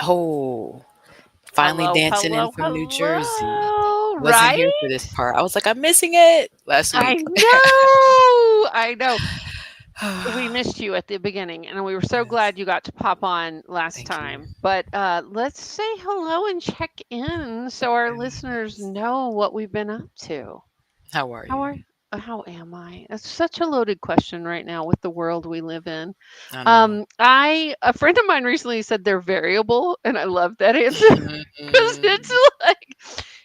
Oh, finally Hello, dancing in hello, from New Jersey. hello. Wasn't here for this Right? part. I was like, I'm missing it last I week. know. I know. We missed you at the beginning, and we were so Yes, glad you got to pop on last thank you. time. But let's say hello and check in so our listeners Yes. know what we've been up to. How are How you? are how am I? That's such a loaded question right now with the world we live in. I know. I a friend of mine recently said they're variable, and I love that answer because it's like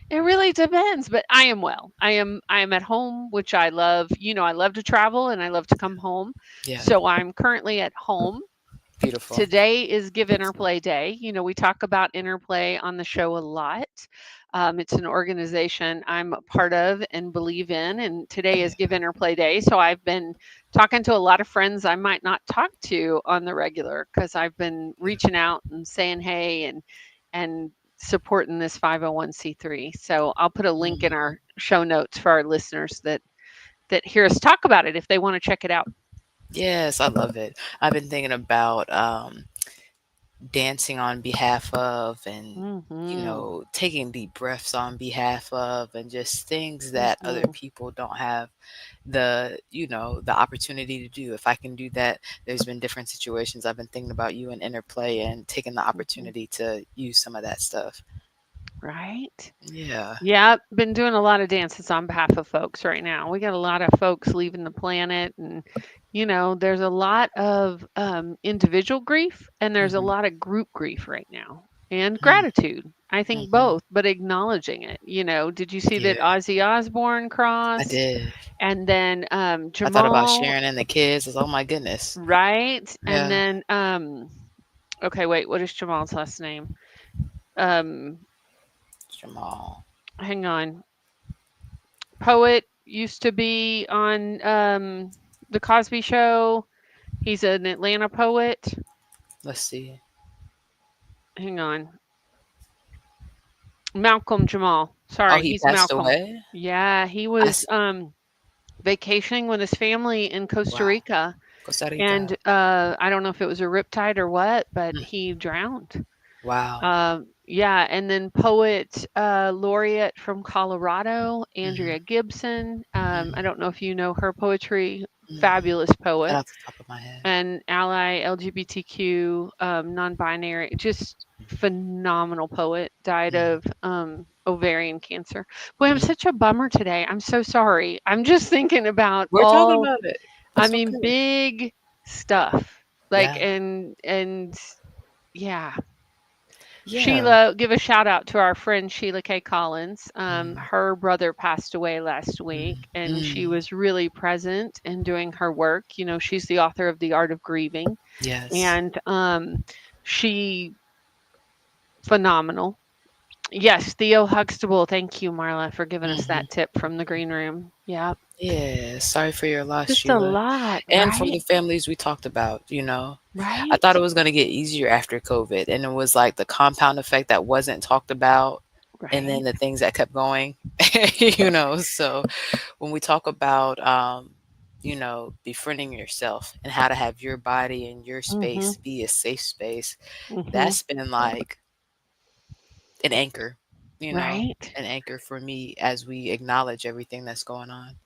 it really depends. But I am well. I am at home, which I love. I love to travel and I love to come home. Yeah, So I'm currently at home. beautiful. Today is Give Interplay Day. We talk about interplay on the show a lot. It's an organization I'm a part of and believe in, and today is Give Interplay Day. So I've been talking to a lot of friends I might not talk to on the regular because I've been reaching out and saying hey and supporting this 501(c)(3). So I'll put a link in Mhm. our show notes for our listeners that hear us talk about it if they want to check it out. Yes, I love it. I've been thinking about dancing on behalf of, and Hmm. taking deep breaths on behalf of, and just things that other Hmm. people don't have the opportunity to do. If I can do that, there's been different situations I've been thinking about you and interplay and taking the Hmm. opportunity to use some of that stuff. Right. Yeah. Yeah, been doing a lot of dances on behalf of folks right now. We got a lot of folks leaving the planet, and there's a lot of individual grief, and there's a Hmm. lot of group grief right now, and gratitude. I think Hmm. both, but acknowledging it. Did you see that Yeah, Ozzy Osbourne I crossed, did. and then I thought about Jamal, Sharon and the kids. Oh my goodness. right, and Yeah. then okay, wait, what is Jamal's last name? Um, Jamal. Hang on. Poet used to be on the Cosby Show. He's an Atlanta poet. Let's see. Hang on. Malcolm Jamal. Oh, Sorry, he he's passed Malcolm. away. Yeah, he I was s- vacationing with his family in Costa wow. Rica, Costa and Rica. I don't know if it was a riptide or what, but Mm. he drowned. Wow. Yeah, and then poet laureate from Colorado, Hmm. Andrea Gibson. I Hmm. don't know if you know her poetry. Hmm. Fabulous Not poet. off the top of my head. And ally LGBTQ, non-binary, just phenomenal poet, died Mm. of ovarian cancer. Boy, I'm Mm. such a bummer today. I'm so sorry. I'm just thinking about We're talking all, about it. I It's mean, okay. big stuff. Like Yeah. and yeah. Yeah. Sheila, give a shout out to our friend Sheila K. Collins. Mm. Her brother passed away last Mm. week, and she Mm. was really present in doing her work. She's the author of The Art of Grieving, Yes. and she phenomenal. Yes, Theo Huxtable. Thank you, Marla, for giving us Hmm. that tip from the green room. Yeah, Yeah. Sorry for your loss, just a Sheila. lot, And from the right? families we talked about. I thought Right, it was going to get easier after COVID. And it was like the compound effect that wasn't talked about. And then right. the things that kept going, So when we talk about, befriending yourself and how to have your body and your Mhm, space be a safe space, mhm. that's been like an anchor, Right. an anchor for me as we acknowledge everything that's going on.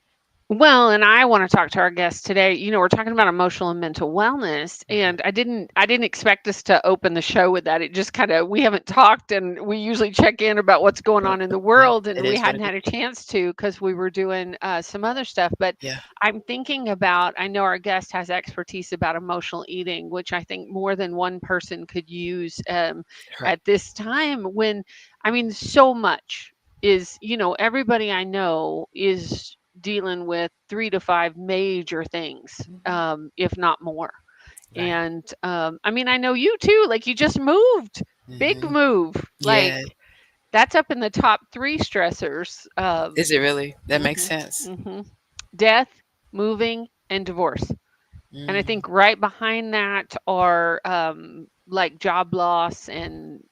Well, and I want to talk to our guests today. We're talking about emotional and mental wellness, Mhm. and I didn't expect us to open the show with that. It just kind of we haven't talked, and we usually check in about what's going on in the Yeah, world, and it we is what hadn't it had a is. chance to because we were doing some other stuff. But Yeah. I'm thinking about. I know our guest has expertise about emotional eating, which I think more than one person could use Right. at this time. When I mean, so much is everybody I know is dealing with 3 to 5 major things, Mhm. if not more. Right. And, I mean, I know you too, like, you just moved. Big Hmm. move. Like, Yeah. that's up in the top 3 stressors. Is it really? That makes Mhm, sense. mhm. Death, moving, and divorce. And I Mm. think right behind that are, like, job loss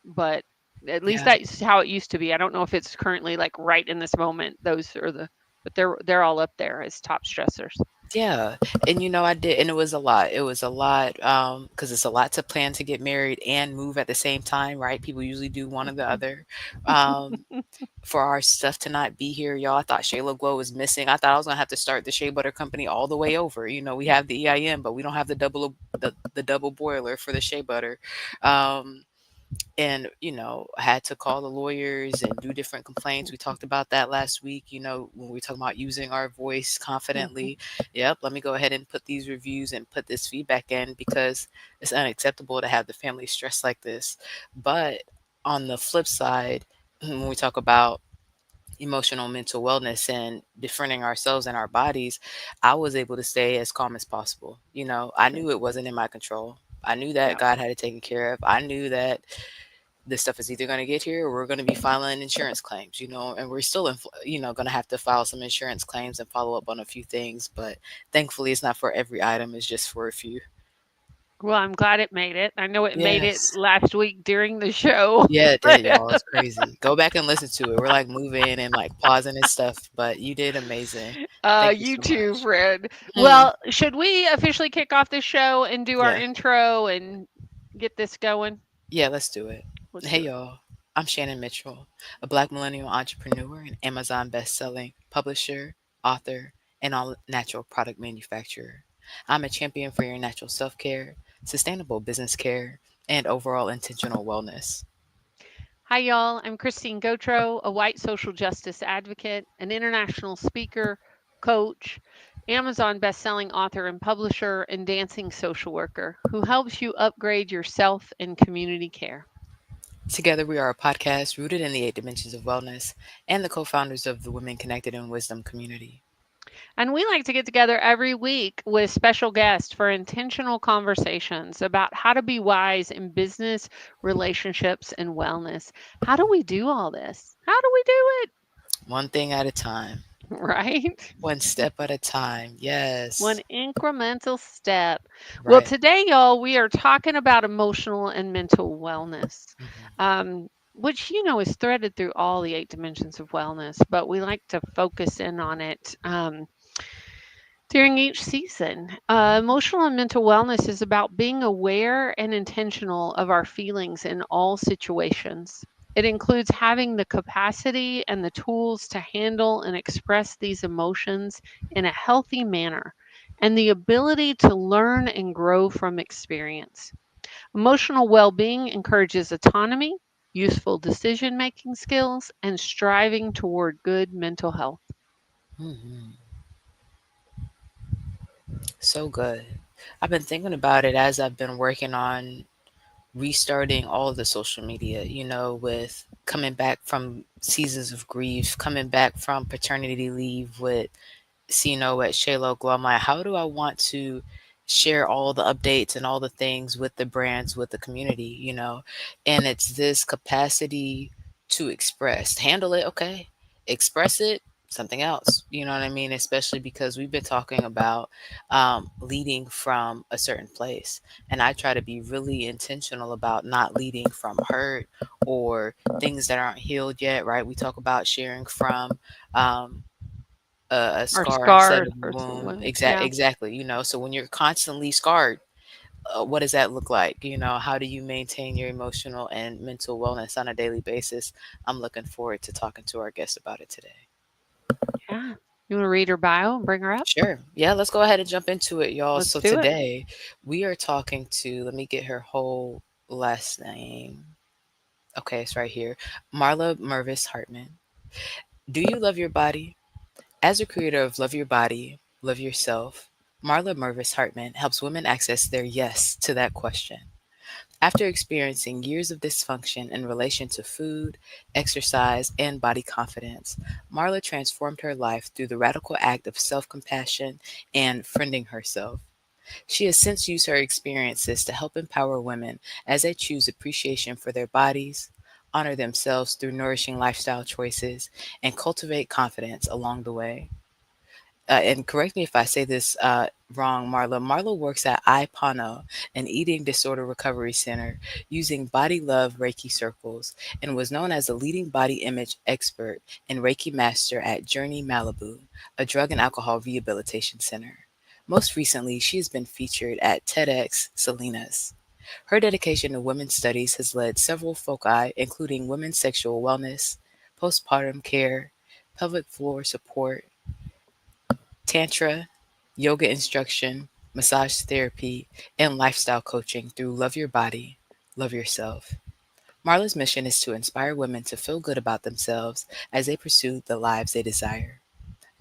but at least Yeah. that's how it used to be. I don't know if it's currently, like, right in this moment, those are but they're all up there as top stressors. Yeah, and I did, and it was a lot. It was a lot, because it's a lot to plan to get married and move at the same time, right? People usually do one or the other. Um, for our stuff to not be here, y'all, I thought Shayla Glow was missing. I thought I was gonna have to start the Shea Butter Company all the way over. We have the EIN, but we don't have the double boiler for the Shea Butter. Um, and I had to call the lawyers and do different complaints. We talked about that last week, when we talk about using our voice Mhm. confidently. Yep, let me go ahead and put these reviews and put this feedback in, because it's unacceptable to have the family stress like this. But on the flip side, when we talk about emotional mental wellness and befriending ourselves and our bodies, I was able to stay as calm as possible. I Good. knew it wasn't in my control. I knew that Yeah. God had it taken care of. I knew that this stuff is either going to get here, or we're going to be filing insurance claims, and we're still going to have to file some insurance claims and follow up on a few things. But thankfully it's not for every item, it's just for a few. Well, I'm glad it made it. I know it made it Yes. last week during the show. Yeah, it did, y'all. It's crazy. Go back and listen to it. We're like moving and like pausing and stuff, but you did amazing. Thank you You so too, much. Fred. Hmm. Well, should we officially kick off this show and do our Yeah. intro and get this going? Yeah, let's do it. Let's Hey, do it. y'all. I'm Shannon Mitchell, a Black millennial entrepreneur and Amazon best-selling publisher, author, and all natural product manufacturer. I'm a champion for your natural self-care, sustainable business care, and overall intentional wellness. Hi, y'all. I'm Christine Gautreaux, a white social justice advocate, an international speaker, coach, Amazon best-selling author and publisher, and dancing social worker who helps you upgrade your self and community care. Together, we are a podcast rooted in the 8 dimensions of wellness and the co-founders of the Women Connected in Wisdom community. And we like to get together every week with special guests for intentional conversations about how to be wise in business, relationships, and wellness. How do we do all this? How do we do One thing at a time, it? Right? one step at a time. One Yes. incremental step. Well, Right. today, y'all, we are talking about emotional and mental wellness, Mhm. which, is threaded through all the 8 dimensions of wellness, but we like to focus in on it. During each season. Emotional and mental wellness is about being aware and intentional of our feelings in all situations. It includes having the capacity and the tools to handle and express these emotions in a healthy manner, and the ability to learn and grow from experience. Emotional well being encourages autonomy, useful decision making skills, and striving toward good mental health. Mhm. So good. I've been thinking about it as I've been working on restarting all of the social media, with coming back from seasons of grief, coming back from paternity leave with at Shayla Glow. I'm like, how do I want to share all the updates and all the things with the brands, with the community, And it's this capacity to express, handle it, okay. Express it, something else. You know what I mean? Especially because we've been talking about leading from a certain place. And I try to be really intentional about not leading from hurt or things that aren't healed yet, right? We talk about sharing from um, a Our scar instead scars of a versus wound. wounds. Yeah. Exactly. So when you're constantly scarred, what does that look like? How do you maintain your emotional and mental wellness on a daily basis? I'm looking forward to talking to our guest about it today. Yeah. You want to read her bio and bring her up? Sure. Yeah, let's go ahead and jump into it, y'all. Let's So do it. today we are talking to, let me get her whole last name. Okay, it's right here. Marla Mervis-Hartmann. Do you love your body? As a creator of Love Your Body, Love Yourself, Marla Mervis-Hartmann helps women access their yes to that question. After experiencing years of dysfunction in relation to food, exercise, and body confidence, Marla transformed her life through the radical act of self compassion and friending herself. She has since used her experiences to help empower women as they choose appreciation for their bodies, honor themselves through nourishing lifestyle choices, and cultivate confidence along the way. And correct me if I say this wrong, Marla. Marla works at iPano, an eating disorder recovery center, using body love Reiki circles, and was known as a leading body image expert and Reiki master at Journey Malibu, a drug and alcohol rehabilitation center. Most recently, she has been featured at TEDx Salinas. Her dedication to women's studies has led several foci, including women's sexual wellness, postpartum care, pelvic floor support, tantra, yoga instruction, massage therapy, and lifestyle coaching through Love Your Body, Love Yourself. Marla's mission is to inspire women to feel good about themselves as they pursue the lives they desire.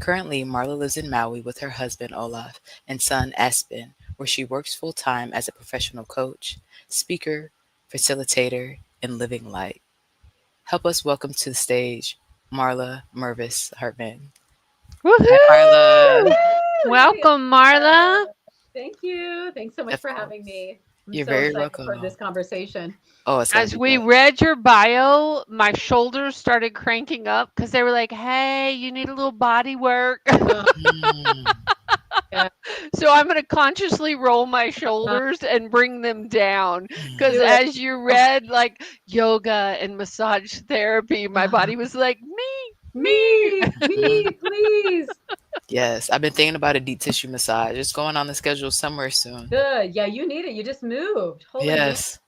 Currently, Marla lives in Maui with her husband Olaf and son Aspen, where she works full time as a professional coach, speaker, facilitator, and living light. Help us welcome to the stage Marla Mervis-Hartmann. Hi, Marla. Woohoo! Woo! Hey, Welcome, Marla. thank you. Thanks so much Of for having course. me. I'm You're so very excited for welcome. this conversation. Oh, it's going to As be we good. read your bio, my shoulders started cranking up because they were like, hey, you need a little body work. Uh, Mm, yeah, So I'm going to consciously roll my uh, shoulders and bring them down because mm. do it. as you read like yoga and massage therapy, my Uh, body was like, me, me, me. Mhm. me, please. Yes, I've been thinking about a deep tissue massage. It's going on the schedule somewhere soon. Good. Yeah, you need it. You just moved. Holy moon. Yes,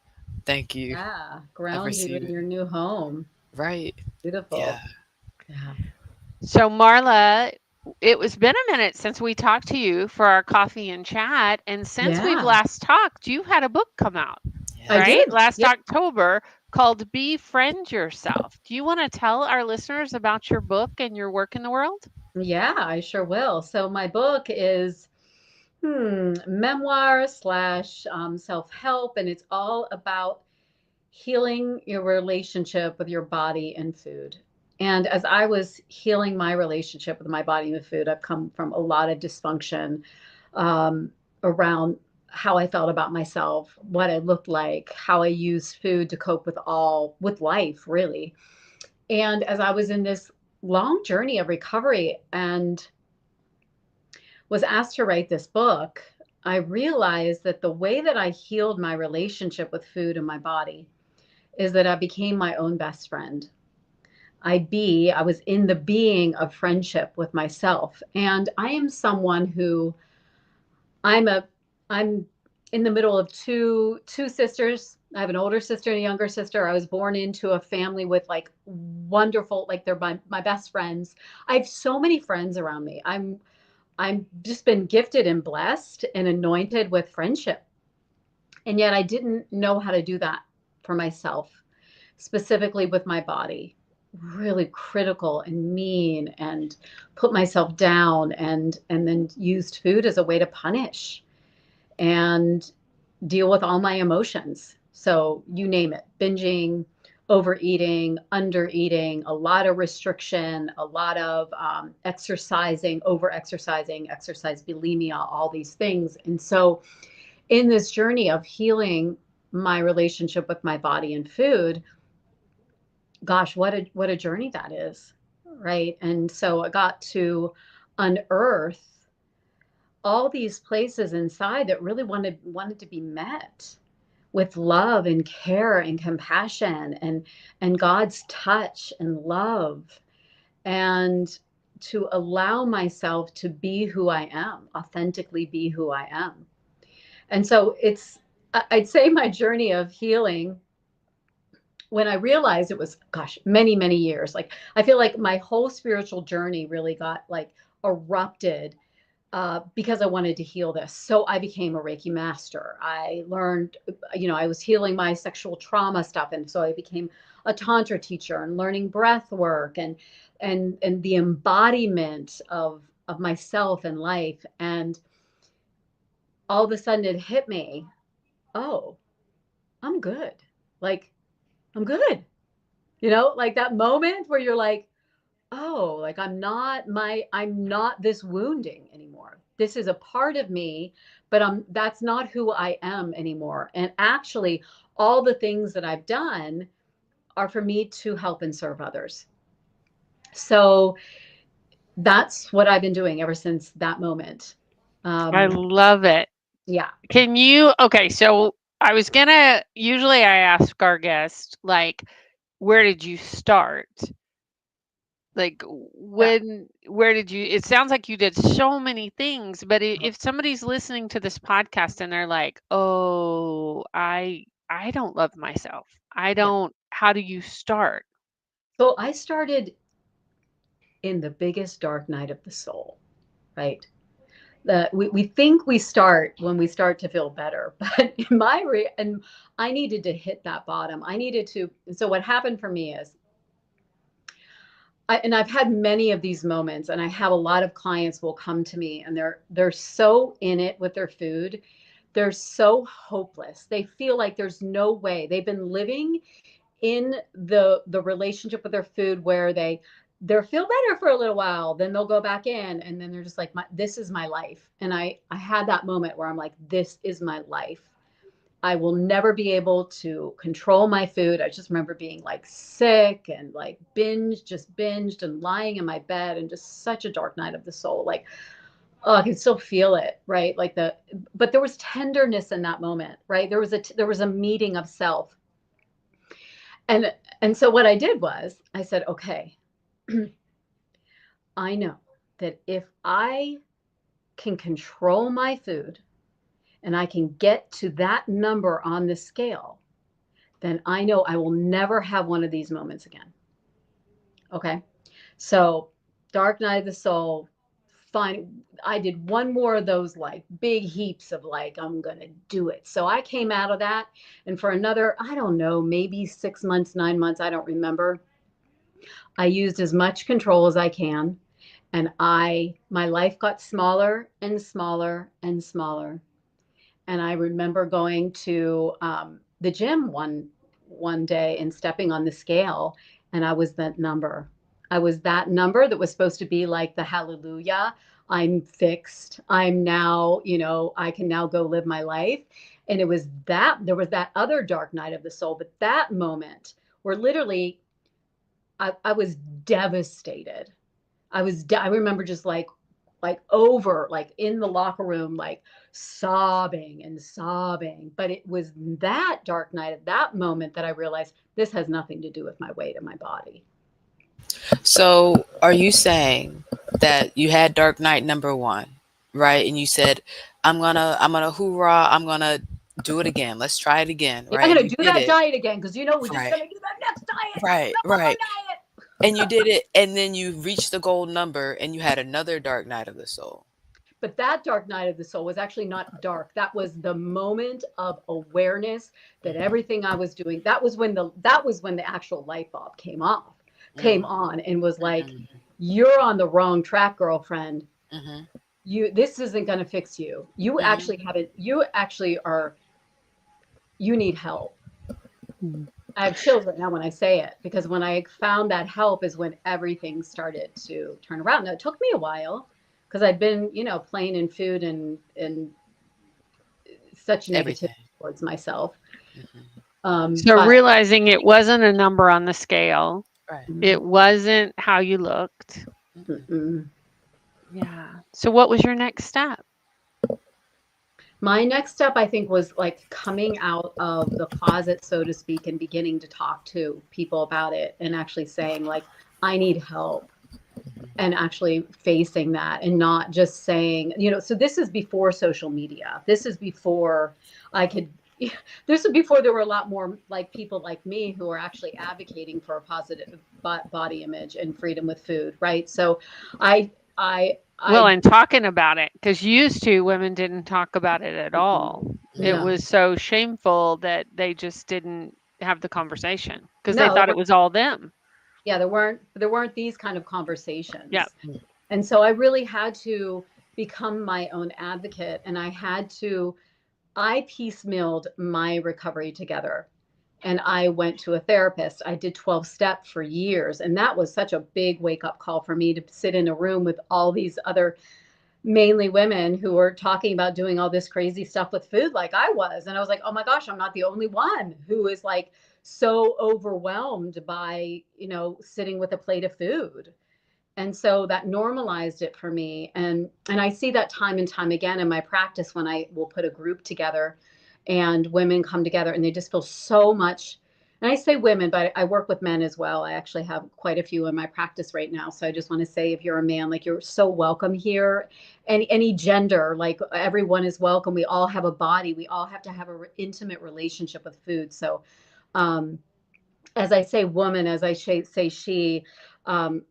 thank you. Yeah, I ground you receive in it. your new home. Right. Yeah. Beautiful. Yeah. So, Marla, it was been a minute since we talked to you for our coffee and chat. And since we've Yeah, last talked, you had a book come out, I Yes. right? did. Last Yeah. October called Befriend Yourself. Do you want to tell our listeners about your book and your work in the world? Yeah, I sure will. So my book is memoir slash self-help, and it's all about healing your relationship with your body and food. And as I was healing my relationship with my body and food, I've come from a lot of dysfunction um, around how I felt about myself, what I looked like, how I used food to cope with life, really. And as I was in this long journey of recovery and was asked to write this book, I realized that the way that I healed my relationship with food and my body is that I became my own best friend. I was in the being of friendship with myself. And I am someone who I'm a I'm in the middle of two sisters. I have an older sister and a younger sister. I was born into a family with like wonderful, like they're my best friends. I have so many friends around me. I'm just been gifted and blessed and anointed with friendship. And yet I didn't know how to do that for myself, specifically with my body. Really critical and mean and put myself down and then used food as a way to punish and deal with all my emotions. So you name it, binging, overeating, undereating, a lot of restriction, a lot of exercising, over exercising, exercise bulimia, all these things. And so in this journey of healing my relationship with my body and food, gosh, what a journey that is, right? And so I got to unearth all these places inside that really wanted to be met with love and care and compassion and God's touch and love, and to allow myself to be who I am, authentically be who I am. And so I'd say my journey of healing, when I realized it was, gosh, many, many years. Like I feel like my whole spiritual journey really got like erupted because I wanted to heal this. So I became a Reiki master. I learned, I was healing my sexual trauma stuff, and so I became a tantra teacher and learning breath work and the embodiment of myself and life. And all of a sudden, it hit me. Oh, I'm good. Like I'm good. Like that moment where you're like, oh, like I'm not this wounding anymore. This is a part of me, but that's not who I am anymore. And actually, all the things that I've done are for me to help and serve others. So that's what I've been doing ever since that moment. I Um, love it. yeah. Can you, okay, so I was gonna, usually I ask our guests, like, where did you start? Like, where did you, it sounds like you did so many things, but if somebody's listening to this podcast and they're like, "Oh, I don't love myself. I Yeah. don't," how do you start? So I started in the biggest dark night of the soul, right? We think we start when we start to feel better, but and I needed to hit that bottom. I needed to. So what happened for me is, and I've had many of these moments, and I have a lot of clients will come to me, and they're so in it with their food, they're so hopeless. They feel like there's no way. They've been living in the relationship with their food where they're feel better for a little while, then they'll go back in, and then they're just like, this is my life. And I had that moment where I'm like, this is my life. I will never be able to control my food. I just remember being like sick and like binged and lying in my bed, and just such a dark night of the soul. Like, oh, I can still feel it, right? Like but there was tenderness in that moment, right? There was a meeting of self. And and so what I did was I said, okay, I know that if I can control my food and I can get to that number on the scale, then I know I will never have one of these moments again. Okay. So, dark night of the soul, fine. I did one more of those like big heaps of like, I'm going to do it. So I came out of that. And for another, I don't know, maybe 6 months, 9 months, I don't remember, I used as much control as I can. And my life got smaller and smaller and smaller. And I remember going to the gym one day and stepping on the scale, and I was that number. I was that number that was supposed to be like the hallelujah. I'm fixed. I'm now, I can now go live my life. And it was that there was that other dark night of the soul, but that moment where literally I was devastated. I remember just like over like in the locker room, like sobbing and sobbing. But it was that dark night at that moment that I realized this has nothing to do with my weight and my body. So, are you saying that you had Dark Knight number one, right? And you said, I'm gonna hoorah, I'm gonna do it again. Let's try it again, Yeah, I'm right? And gonna you do did that it. diet again because we're just Right, gonna do that next diet, right, number right. one diet. And you did it, and then you reached the gold number, and you had another Dark Night of the Soul. But that dark night of the soul was actually not dark. That was the moment of awareness that Hmm. everything I was doing, that was when the actual light bulb came Hmm. on and was like, Hmm. you're on the wrong track, girlfriend. Hmm. This isn't going to fix you. Hmm. You actually are, you need help. Mm. I have chills right now when I say it, because when I found that help is when everything started to turn around. Now it took me a while because I'd been, playing in food and such negativity Everything. towards myself. Hmm. So But realizing it wasn't a number on the scale, Right. it wasn't how you looked. Hmm. mm-mm. Yeah. So what was your next step? My next step, I think, was like coming out of the closet, so to speak, and beginning to talk to people about it and actually saying, like, I need help, and actually facing that and not just saying, so this is before social media. This is before I could, this is before there were a lot more like people like me who are actually advocating for a positive body image and freedom with food, right? So I, Well, I, and talking about it, because used to women didn't talk about it at all. It no, Hmm. was so shameful that they just didn't have the conversation because they no, thought it was all them. yeah, there weren't these kind of Yeah. conversations. And so I really had to become my own advocate, and I piecemealed my recovery together. And I went to a therapist. I did 12 step for years. And that was such a big wake up call for me to sit in a room with all these other, mainly women, who were talking about doing all this crazy stuff with food like I was. And I was like, oh my gosh, I'm not the only one who is like so overwhelmed by, sitting with a plate of food. And so that normalized it for me. And I see that time and time again in my practice when I will put a group together and women come together and they just feel so much And I say women, but I work with men as well. I actually have quite a few in my practice right now. So I just want to say, if you're a man, like, you're so welcome here. Any gender, like, everyone is welcome. We all have a body. We all have to have an intimate relationship with food. So, um, as I say woman, as I say she, um,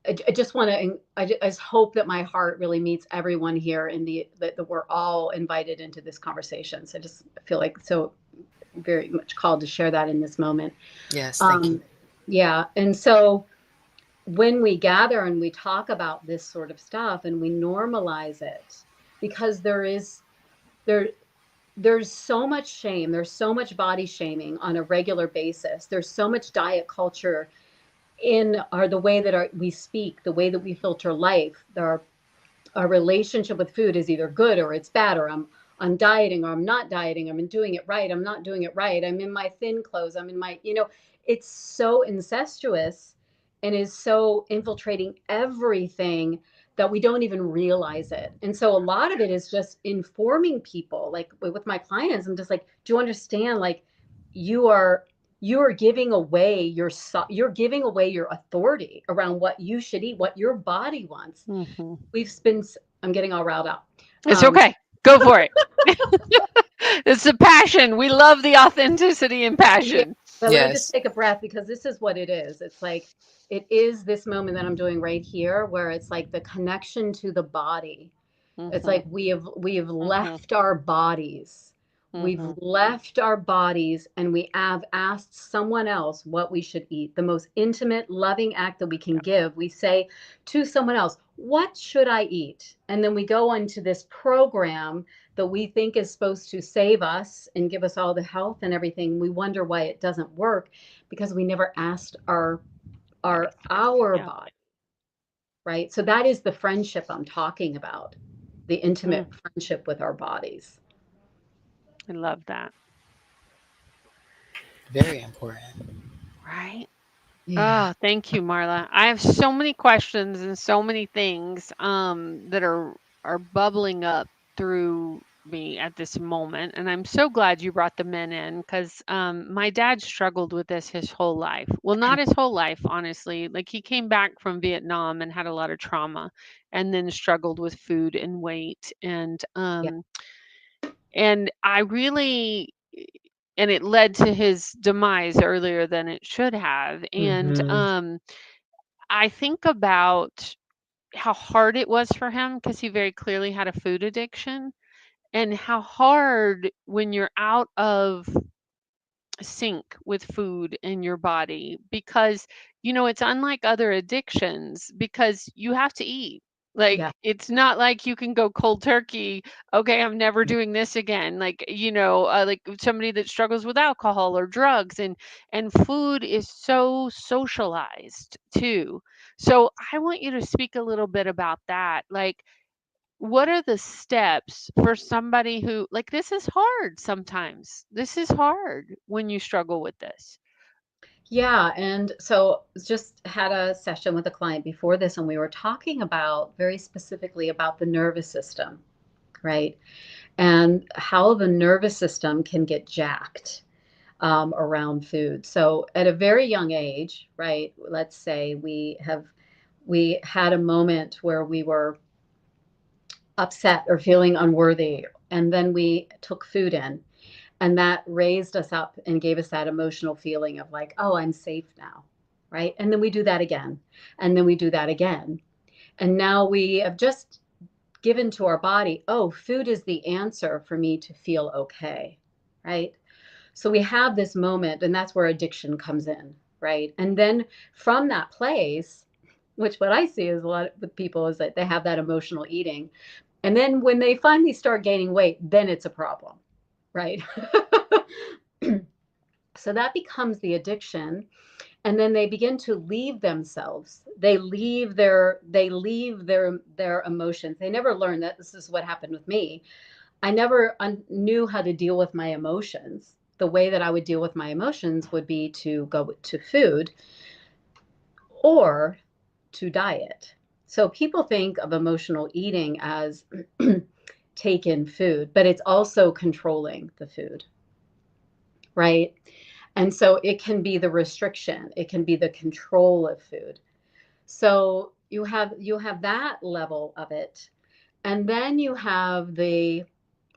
I just want to, I just hope that my heart really meets everyone here, in that we're all invited into this conversation. So I just feel like so very much called to share that in this moment. Yes, thank you. Um, yeah. And so when we gather and we talk about this sort of stuff and we normalize it, because there there's so much shame, there's so much body shaming on a regular basis. There's so much diet culture in the way that we speak, the way that we filter life. Our relationship with food is either good or it's bad, or I'm dieting or I'm not dieting, I'm doing it right, I'm not doing it right, I'm in my thin clothes, I'm in my, it's so incestuous and is so infiltrating everything that we don't even realize it. And so a lot of it is just informing people, like with my clients. I'm just like, do you understand, like, you are you are giving away you're giving away your authority around what you should eat, what your body wants. Hmm. We've been I'm getting all riled up. It's Um, okay. Go for it. It's the passion. We love the authenticity and yeah, passion. but let me just Yes. take a breath, because this is what it is. It's like, it is this moment that I'm doing right here, where it's like the connection to the body. It's Hmm. like we have Hmm. left our bodies. We've Hmm. left our bodies and we have asked someone else what we should eat. The most intimate, loving act that we can give. We say to someone else, "What should I eat?" And then we go into this program that we think is supposed to save us and give us all the health and everything. We wonder why it doesn't work, because we never asked Body. our Yeah. body, right? So that is the friendship I'm talking about, the Mm, intimate friendship with our bodies. I love that. Very important. Right. Yeah. Oh, thank you, Marla. I have so many questions and so many things that are bubbling up through me at this moment, and I'm so glad you brought the men in because my dad struggled with this his whole life. Well, not his whole life, honestly. Like he came back from Vietnam and had a lot of trauma, and then struggled with food and weight, Yeah. and I really and it led to his demise earlier than it should have. And Hmm. I think about how hard it was for him because he very clearly had a food addiction, and how hard when you're out of sync with food in your body because it's unlike other addictions because you have to eat. Yeah. Like it's not like you can go cold turkey. Okay, I'm never doing this again. Like like somebody that struggles with alcohol or drugs, and food is so socialized too. So I want you to speak a little bit about that. Like what are the steps for somebody who like this is hard sometimes. This is hard when you struggle with this. Yeah. And so just had a session with a client before this, and we were talking about very specifically about the nervous system, right? And how the nervous system can get jacked around food. So at a very young age, right? Let's say we had a moment where we were upset or feeling unworthy, and then we took food in, and that raised us up and gave us that emotional feeling of like, oh, I'm safe now, right? And then we do that again, and then we do that again, and now we have just given to our body, oh, food is the answer for me to feel okay, right? So we have this moment, and that's where addiction comes in, right? And then from that place, which what I see is a lot with people is that they have that emotional eating, and then when they finally start gaining weight, then it's a problem, right? So that becomes the addiction, and then they begin to leave themselves. They leave their emotions. They never learn that. This is what happened with me. I never knew how to deal with my emotions. The way that I would deal with my emotions would be to go to food or to diet. So people think of emotional eating as take in food, but it's also controlling the food, right? And so it can be the restriction, it can be the control of food. So you have that level of it. And then you have the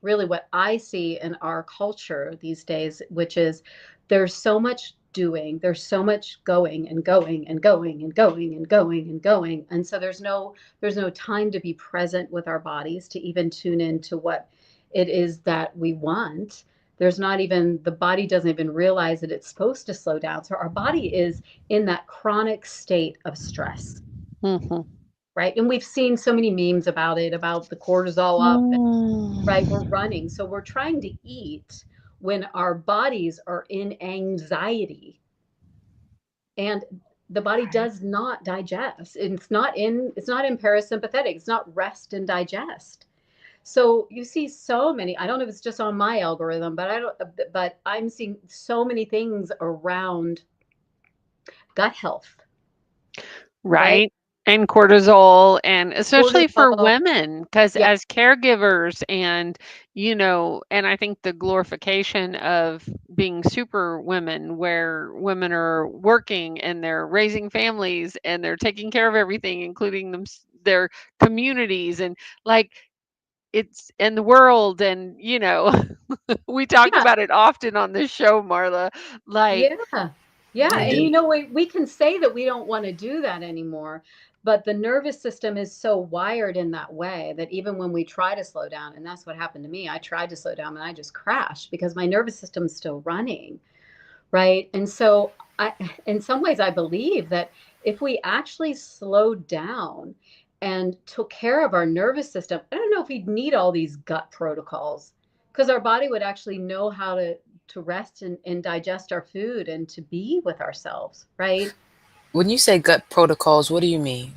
really what I see in our culture these days, which is there's so much doing, there's so much going and going and going and going and going and going. And so there's no time to be present with our bodies to even tune into what it is that we want. There's not even the body doesn't even realize that it's supposed to slow down. So our body is in that chronic state of stress, Mm-hmm. right? And we've seen so many memes about it, about the cortisol up, right? We're running. So we're trying to eat when our bodies are in anxiety, and the body Right. does not digest. It's not in parasympathetic. It's not rest and digest. So you see so many, I don't know if it's just on my algorithm, but I don't but I'm seeing so many things around gut health, right? Right. And cortisol, and especially for Cortisol. women, because Yeah. as caregivers, and, and I think the glorification of being super women, where women are working and they're raising families and they're taking care of everything, including their communities, and like it's in the world. And, we talk Yeah. about it often on this show, Marla. Like, Yeah. Yeah. We And do. we can say that we don't want to do that anymore, but the nervous system is so wired in that way that even when we try to slow down, and that's what happened to me, I tried to slow down and I just crashed because my nervous system's still running. Right. And so in some ways, I believe that if we actually slowed down and took care of our nervous system, I don't know if we'd need all these gut protocols, because our body would actually know how to rest and digest our food and to be with ourselves. Right. When you say gut protocols, what do you mean?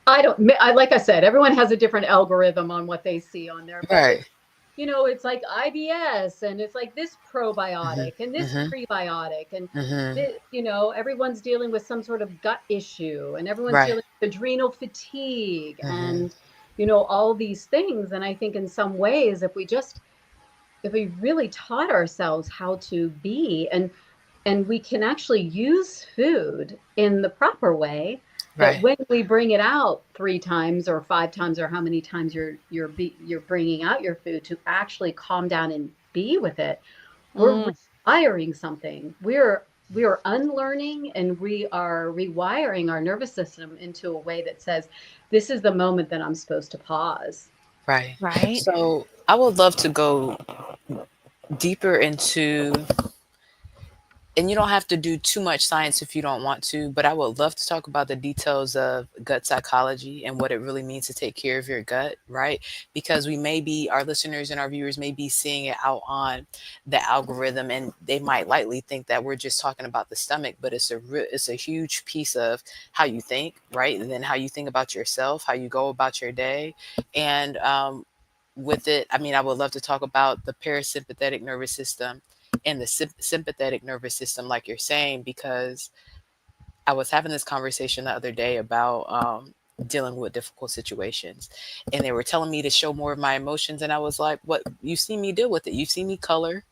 Like I said, everyone has a different algorithm on what they see on there, but Right. it's like IBS, and it's like this Mhm. probiotic and this Mhm. prebiotic, and Mhm. everyone's dealing with some sort of gut issue, and everyone's Right. dealing with adrenal fatigue, Mhm. and all these things. And I think in some ways, if we really taught ourselves how to be, and we can actually use food in the proper way, that Right. when we bring it out 3 times or 5 times, or how many times you're bringing out your food, to actually calm down and be with it, we're mm, rewiring something. We are unlearning, and we are rewiring our nervous system into a way that says, this is the moment that I'm supposed to pause. Right. right. So I would love to go deeper into, and you don't have to do too much science if you don't want to, but I would love to talk about the details of gut psychology and what it really means to take care of your gut, right? Because our listeners and our viewers may be seeing it out on the algorithm, and they might lightly think that we're just talking about the stomach, but it's a huge piece of how you think, right? And then how you think about yourself, how you go about your day. And with it, I mean, I would love to talk about the parasympathetic nervous system and the sympathetic nervous system, like you're saying, because I was having this conversation the other day about dealing with difficult situations, and they were telling me to show more of my emotions, and I was like, "What? You see me deal with it. You see me color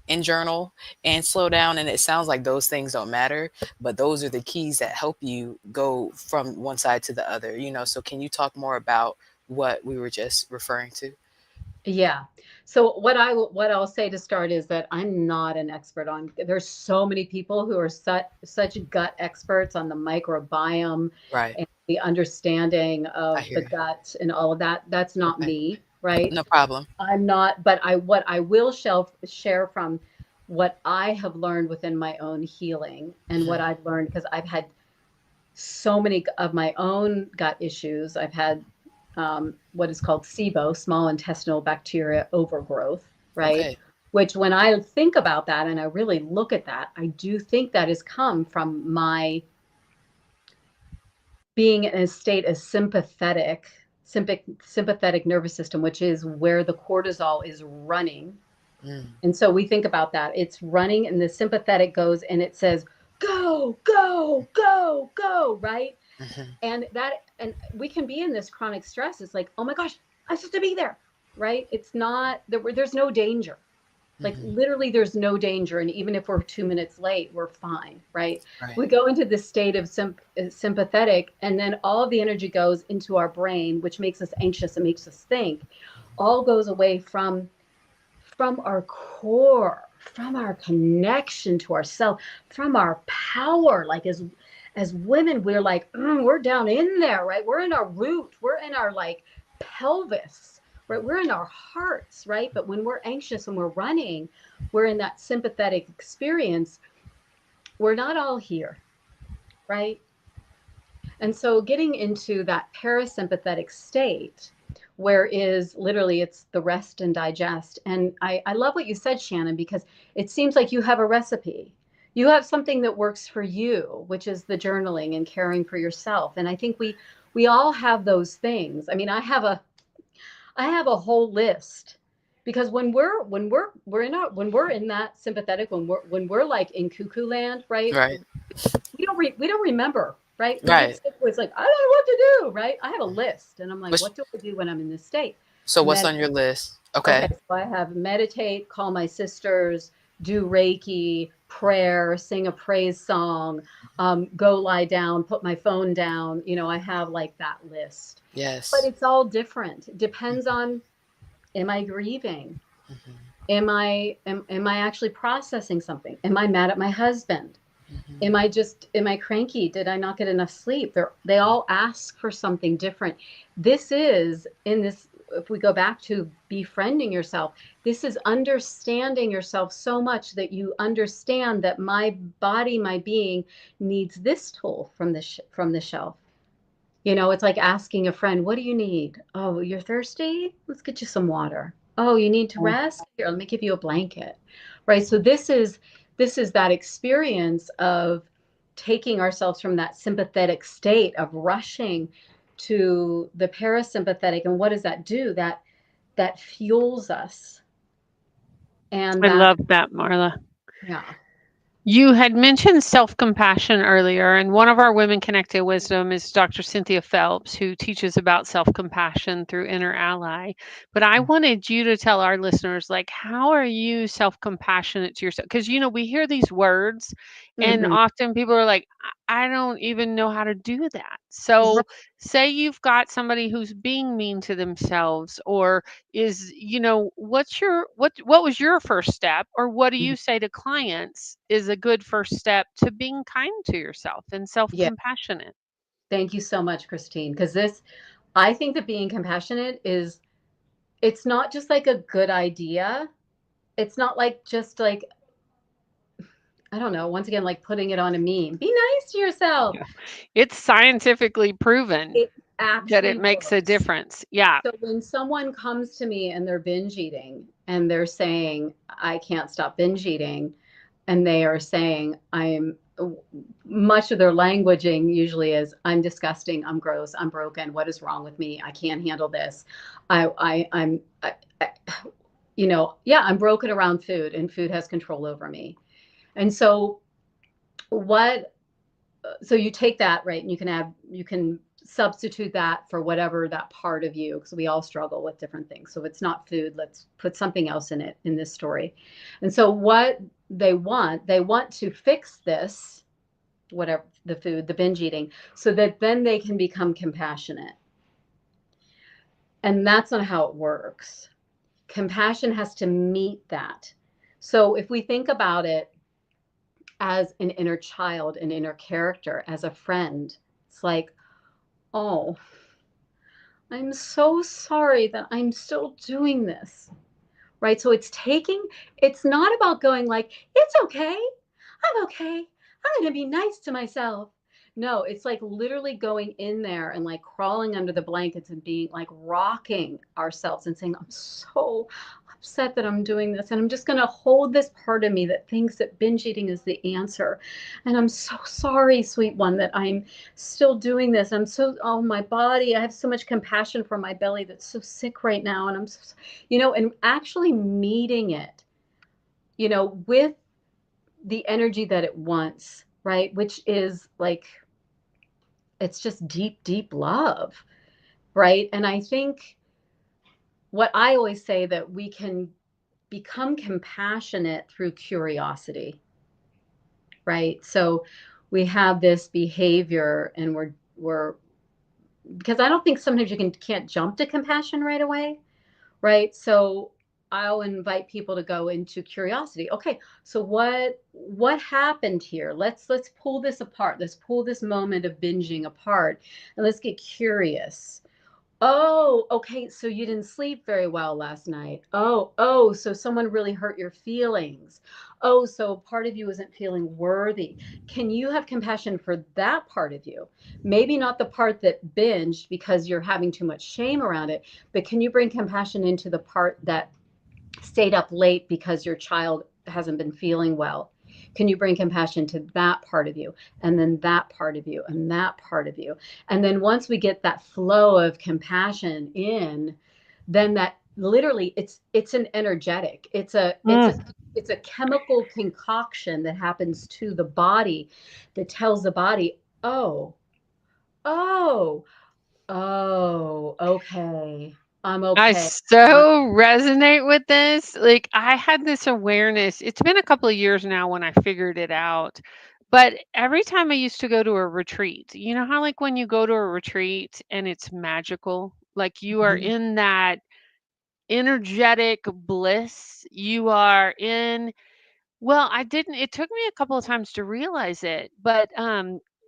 and journal and slow down, and it sounds like those things don't matter, but those are the keys that help you go from one side to the other." So can you talk more about what we were just referring to? Yeah. So what I'll say to start is that I'm not an expert on. There's so many people who are such gut experts on the microbiome Right. and the understanding I of hear the you. gut and all of that. That's not Okay. me, right? No problem. I'm not. But what I will share from what I have learned within my own healing, and what Hmm. I've learned, because I've had so many of my own gut issues. I've had what is called SIBO, small intestinal bacteria overgrowth, right? Okay. Which, when I think about that and I really look at that, I do think that has come from my being in a state of sympathetic nervous system, which is where the cortisol is running. Mm. And so we think about that. It's running, and the sympathetic goes and it says, go, go, go, go, right? Hmm. And we can be in this chronic stress. It's like, oh my gosh, I'm supposed to be there, right? It's not there's no danger. Like Mhm. literally there's no danger. And even if we're 2 minutes late, we're fine, right? Right. We go into this state of sympathetic, and then all of the energy goes into our brain, which makes us anxious and makes us think. All goes away from our core, from our connection to ourself, from our power. Like as women, we're like, we're down in there, right? We're in our root, we're in our like pelvis, right? We're in our hearts, right? But when we're anxious and we're running, we're in that sympathetic experience. We're not all here, right? And so getting into that parasympathetic state where is literally it's the rest and digest. And I love what you said, Shannon, because it seems like you have a recipe. You have something that works for you, which is the journaling and caring for yourself. And I think we all have those things. I mean, I have a whole list because we're in that sympathetic, when we're like in cuckoo land, right? Right. We don't remember, right? We get Right. sick. It's like I don't know what to do, right? I have a list, and I'm like, Which, what do I do when I'm in this state? so what's Med- on your list? okay, Okay. so I have meditate, call my sisters, do Reiki, prayer, sing a praise song, go lie down, put my phone down. I have like that list, but Yes. it's all different. It depends on, am I grieving? Mhm. Am I actually processing something? Am I mad at my husband? Mhm. Am I cranky? Did I not get enough sleep? They all ask for something different. This is in this, if we go back to befriending yourself, this is understanding yourself so much that you understand that my body, my being needs this tool from the shelf. It's like asking a friend, what do you need? Oh, you're thirsty? Let's get you some water. Oh, you need to rest? Here, let me give you a blanket. Right? So this is that experience of taking ourselves from that sympathetic state of rushing to the parasympathetic. And what does that do? That fuels us. And I that, love that, Marla. yeah. You had mentioned self compassion earlier, and one of our Women Connected Wisdom is Dr. Cynthia Phelps, who teaches about self compassion through Inner Ally. But I wanted you to tell our listeners, like, how are you self compassionate to yourself? Because, we hear these words, and Hmm. often people are like, I don't even know how to do that. So, say you've got somebody who's being mean to themselves, or what was your first step, or what do you say to clients is a good first step to being kind to yourself and Yeah. self-compassionate? Thank you so much, Christine. Because I think that being compassionate it's not just like a good idea. It's not like just like, I don't know, once again, like putting it on a meme. Be nice to yourself. Yeah. It's scientifically proven It that it actually makes a works. difference. Yeah. So when someone comes to me and they're binge eating and they're saying, I can't stop binge eating, and they are saying, much of their languaging usually is, I'm disgusting, I'm gross, I'm broken, what is wrong with me? I can't handle this. I yeah, I'm broken around food and food has control over me. And so what so you take that, right, and you can substitute that for whatever that part of you, because we all struggle with different things. So it's not food, let's put something else in it in this story. And so what they want to fix this, whatever, the food, the binge eating, so that then they can become compassionate. And that's not how it works. Compassion has to meet that. So if we think about it as an inner child, an inner character, as a friend, it's like, oh, I'm so sorry that I'm still doing this. Right? So it's not about going like, it's okay. I'm okay. I'm going to be nice to myself. No, it's like literally going in there and like crawling under the blankets and being like rocking ourselves and saying, I'm so upset that I'm doing this. And I'm just going to hold this part of me that thinks that binge eating is the answer. And I'm so sorry, sweet one, that I'm still doing this. Oh, my body, I have so much compassion for my belly that's so sick right now. And and actually meeting it, with the energy that it wants, right? Which is like, it's just deep, deep love, right? And I think what I always say that we can become compassionate through curiosity, right? So we have this behavior, and we're because I don't think sometimes can't jump to compassion right away, right? So I'll invite people to go into curiosity. Okay, so what happened here? Let's pull this apart. Let's pull this moment of binging apart, and let's get curious. Oh, okay. So you didn't sleep very well last night. Oh, so someone really hurt your feelings. Oh, so part of you isn't feeling worthy. Can you have compassion for that part of you? Maybe not the part that binged because you're having too much shame around it, but can you bring compassion into the part that stayed up late because your child hasn't been feeling well? Can you bring compassion to that part of you, and then that part of you, and that part of you? And then once we get that flow of compassion in, then that literally it's an energetic. Mm. It's a chemical concoction that happens to the body that tells the body, "Oh, oh, oh, okay. I'm I okay." so resonate with this. Like, I had this awareness. It's been a couple of years now when I figured it out. But every time I used to go to a retreat, you know how, like, when you go to a retreat and it's magical, like, you are Mhm. in that energetic bliss, you are in. Well, I didn't, it took me a couple of times to realize it, but,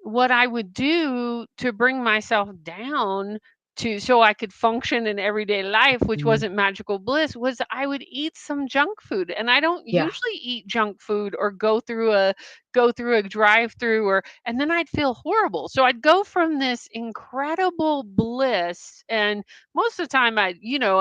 what I would do to bring myself down to so I could function in everyday life, which Mhm. wasn't magical bliss, was I would eat some junk food, and I don't Yeah. usually eat junk food or go through a drive-through, or and then I'd feel horrible. So I'd go from this incredible bliss, and most of the time I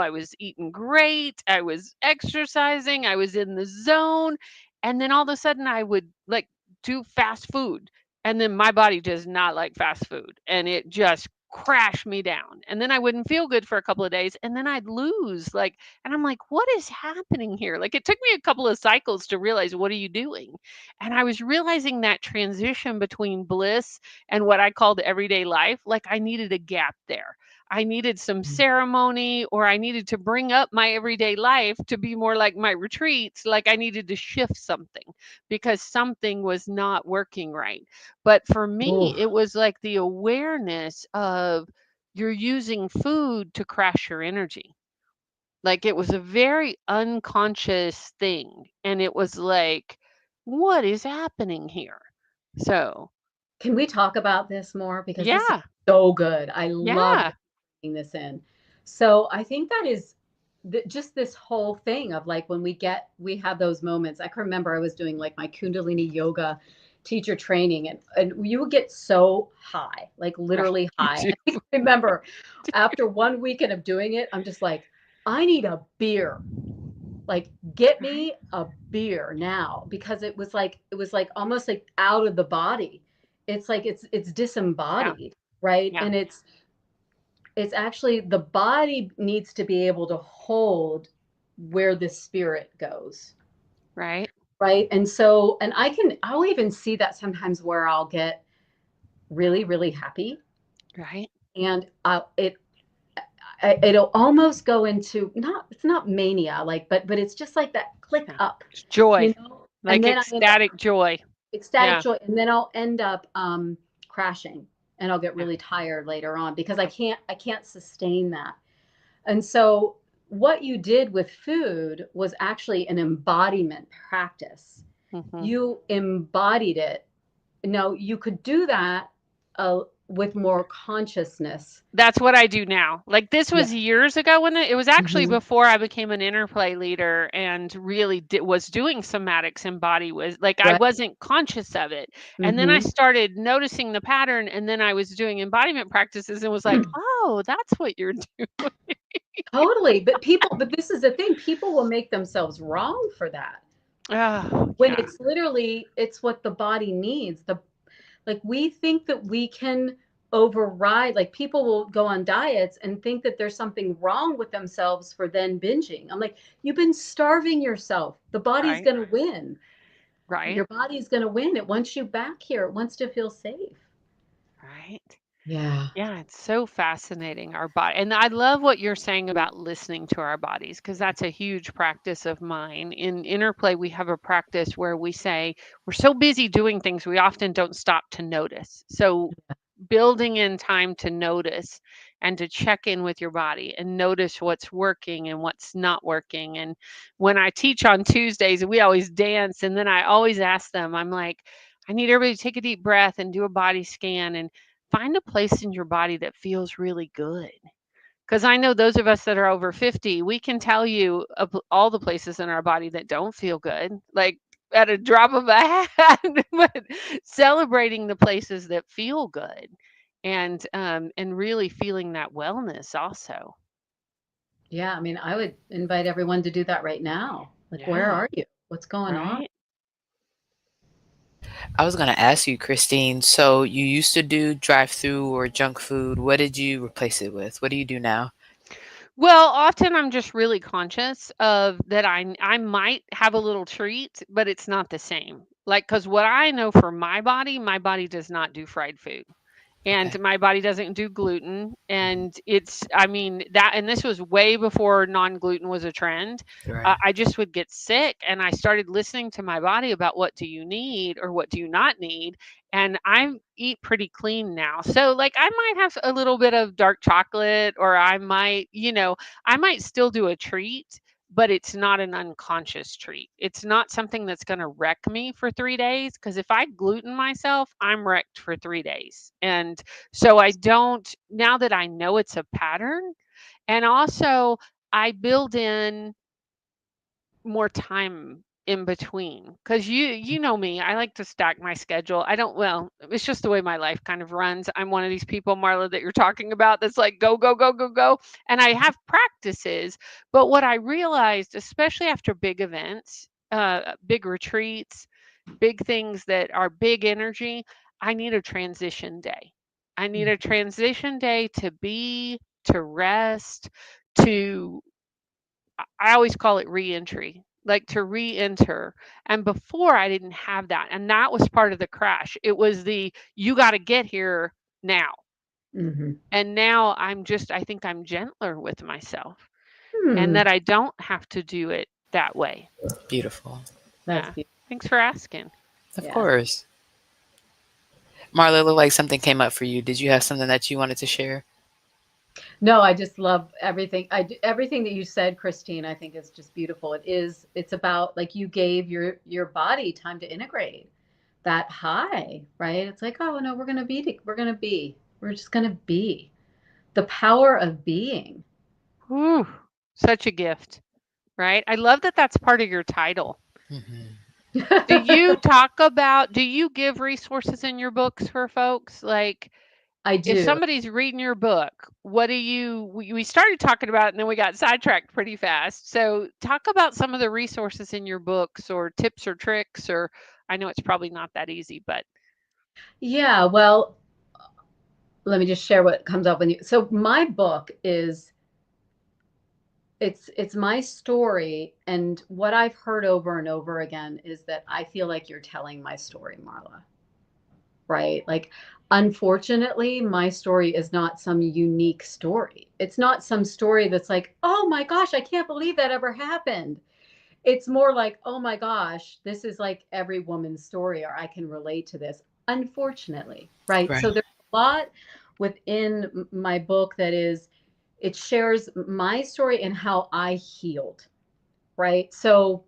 was eating great, I was exercising, I was in the zone, and then all of a sudden I would like do fast food. And then my body does not like fast food. And it just crashed me down. And then I wouldn't feel good for a couple of days. And then I'd lose and I'm like, what is happening here? Like, it took me a couple of cycles to realize, what are you doing? And I was realizing that transition between bliss and what I called everyday life, like I needed a gap there. I needed some ceremony, or I needed to bring up my everyday life to be more like my retreats. Like, I needed to shift something because something was not working right. But for me, Oh, it was like the awareness of you're using food to crash your energy. Like, it was a very unconscious thing. And it was like, what is happening here? So, can we talk about this more? Because this is yeah, so good. I love yeah, that you're bringing this in. So I think that is just this whole thing of like when we have those moments. I can remember I was doing like my Kundalini yoga teacher training, and you would get so high, like right. literally You high. do. I remember after one weekend of doing it, I'm just like, I need a beer. Like, get Right. me a beer now, because it was like almost like out of the body. It's like it's Yeah, disembodied, right? yeah, And it's actually the body needs to be able to hold where the spirit goes, right, right? And so, and I'll even see that sometimes where I'll get really really happy, right. and it'll almost go into, not, it's not mania, like, but it's just like that click Yeah. up, It's joy, and like then I end up ecstatic joy. ecstatic Yeah, joy, and then I'll end up crashing, and I'll get yeah. really tired later on because I can't sustain that. And so what you did with food was actually an embodiment practice. Mhm. You embodied it. Now you could do that with more consciousness. That's what I do now. Like, this Yeah. was years ago when it was actually Hmm. before I became an interplay leader and really was doing somatics and body was like I Right. wasn't conscious of it. And then I Hmm. started noticing the pattern, and then I was doing embodiment practices and was like, "Oh, that's what you're doing." Totally. But this is the thing, people will make themselves wrong for that, Oh, when yeah. it's literally it's what the body needs. The Like, we think that we can override, like, people will go on diets and think that there's something wrong with themselves for then binging. I'm like, you've been starving yourself. The body's Right. going to win. Right. Your body's going to win. It wants you back here. It wants to feel safe. Right. Yeah. Yeah, it's so fascinating, our body. And I love what you're saying about listening to our bodies, because that's a huge practice of mine. In interplay, we have a practice where we say we're so busy doing things, we often don't stop to notice. So, building in time to notice and to check in with your body and notice what's working and what's not working. And when I teach on Tuesdays, we always dance. And then I always ask them, I'm like, I need everybody to take a deep breath and do a body scan and find a place in your body that feels really good. Because I know those of us that are over 50, we can tell you all the places in our body that don't feel good, like at a drop of a hat, but celebrating the places that feel good and really feeling that wellness also. Yeah, I mean, I would invite everyone to do that right now. Like, where Yeah, are you? What's going on? right. I was gonna ask you, Christine. So you used to do drive-through or junk food. What did you replace it with? What do you do now? Well, often I'm just really conscious of that I might have a little treat, but it's not the same. Like, cuz what I know for my body does not do fried food. And Okay. my body doesn't do gluten, and it's, I mean, that, and this was way before non-gluten was a trend. Right. I just would get sick, and I started listening to my body about what do you need or what do you not need. And I eat pretty clean now, so like I might have a little bit of dark chocolate, or I might, I might still do a treat, but it's not an unconscious treat. It's not something that's going to wreck me for 3 days, because if I gluten myself, I'm wrecked for 3 days. And so I don't, now that I know it's a pattern, and also I build in more time in between, because you know me, I like to stack my schedule. I don't, well, it's just the way my life kind of runs. I'm one of these people, Marla, that you're talking about, that's like go go go go go. And I have practices, but what I realized, especially after big events, big retreats, big things that are big energy, I need a transition day. I need a transition day to be, to rest, to, I always call it reentry, like to re-enter. And before I didn't have that. And that was part of the crash. It was the, you got to get here now. Hmm. And now I think I'm gentler with myself, and Hmm. that I don't have to do it that way. Beautiful. That's Yeah. beautiful. Thanks for asking. Of Yeah. course. Marla, it looked like something came up for you. Did you have something that you wanted to share? No, I just love everything. Everything that you said, Christine, I think is just beautiful. It's about like you gave your body time to integrate that high, right? It's like, oh no, we're just gonna be. The power of being. Whew, such a gift, right? I love that that's part of your title. Hmm. Do you give resources in your books for folks? Like, I if do. somebody's reading your book, what do you, we started talking about it and then we got sidetracked pretty fast. So, talk about some of the resources in your books, or tips or tricks, or I know it's probably not that easy, but Yeah, well, let me just share what comes up when you. So my book is it's my story, and what I've heard over and over again is that I feel like you're telling my story, Marla, right? Like, unfortunately, my story is not some unique story. It's not some story that's like, oh my gosh, I can't believe that ever happened. It's more like, oh my gosh, this is like every woman's story, or I can relate to this, unfortunately, right? Right. So there's a lot within my book that is, it shares my story and how I healed, right? So